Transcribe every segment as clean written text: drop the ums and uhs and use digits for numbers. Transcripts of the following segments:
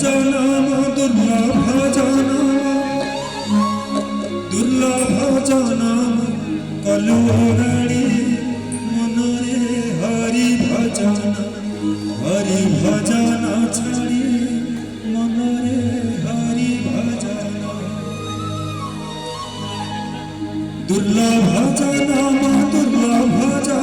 जनम दुर्लभ जनम कलुराणी मनरे हरि भजन छाड़ी मनरे हरि भजन दुर्लभ जनम कलुराणी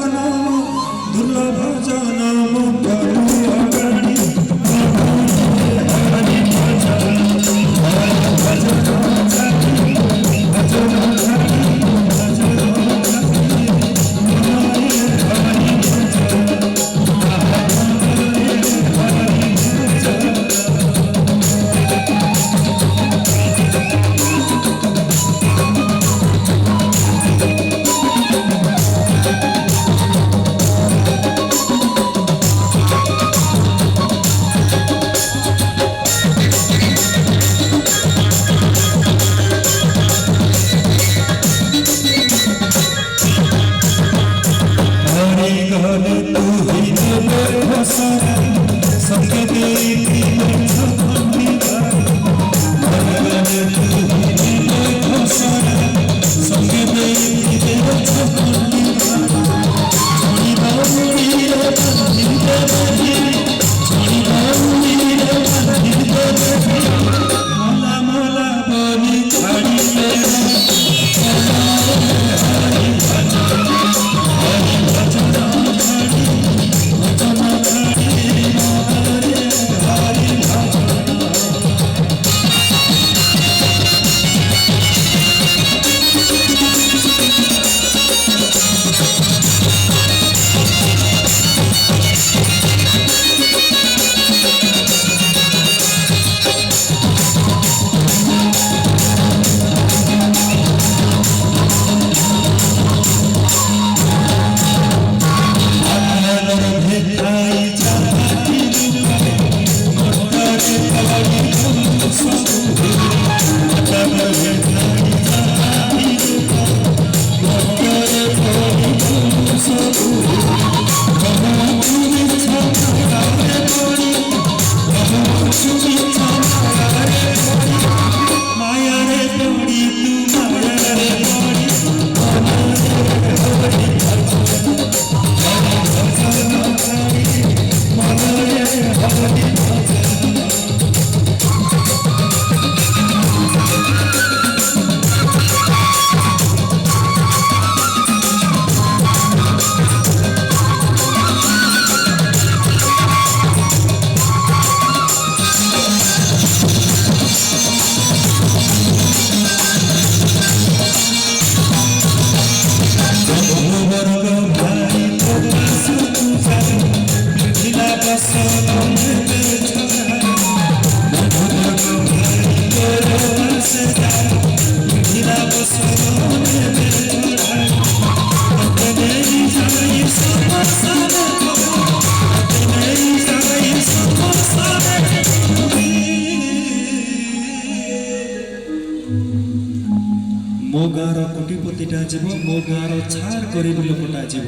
मो गाँव कोटिपतिटा जीव मो गाँव छार गरीब लोकटा जीव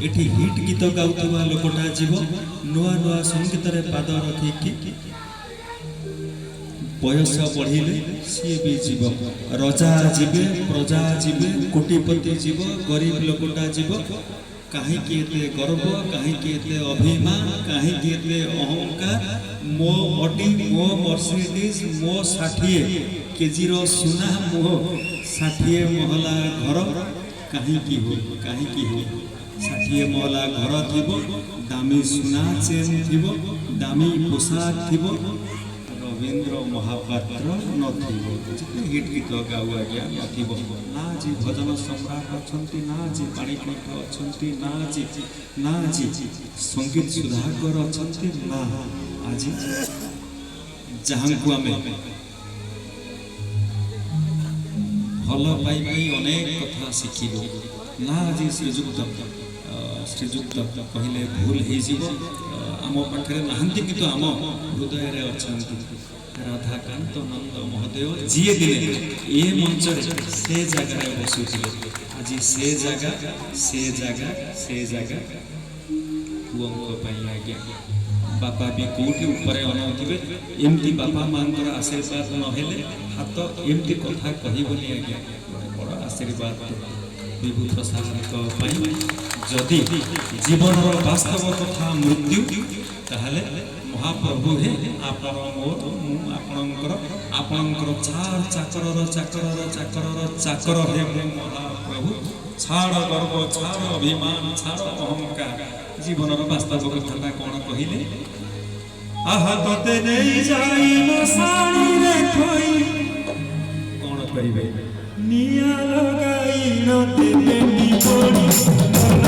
एठी हिट गीत गाउथुवा लोकटा जीव नुआ नुआ संगीत रे पाद रखिकी बयस बढ़िले सी भी जीव रजा जीवे प्रजा जीवे कोटिपति जीव गरीब लोकटा जीव कहीं एते गर्व कहीं एते अभिमान कहीं एते अहंकार मो अटी मो मर्सिडीज मो 60 केजी रो सुना मो 60 महला घर कहीं हो 60 महला घर थी दामी सुना चेन थी दामी पोशाक थी रवींद्र महापात्र नथिबो हिट गीत गाऊ आज्ञा नथिबो ना जी भजन सम्राट अछंती ना जी पाणिग्रह अछंती ना जी संगीत सुधाकर अछंती ना आज जहांकु आमे भल पाई अनेक कथा शिखिलु ना आज श्रीजुक्त कहले भूल हो आम पाखे नहांती कि तो आम हृदय रे अछंती राधाकांत नंद महोदय जी दिले ए मंच से जगह बसुले आज से जगह पुओं आज्ञा बापा भी कोटी ऊपर अनाउथिबे एमती बापा मांकर आशीर्वाद नहेले हाथ एमती कथा कहबनी आज्ञा बड़ आशीर्वाद विभु प्रसाद जदि जीवन वास्तव तथा मृत्यु ताहले महाप्रभु हे आपण मोर मु आपणकर चार चाकर चाकर हे महाप्रभु छाड़ गर्व छाड़ अभिमान छाड़ अहंकार जीवन वास्तव कथा कौन कहले आहा तते नहीं जाई मसाणी रे खोई कौन करिवे निया लगाई नते पेटी पड़ी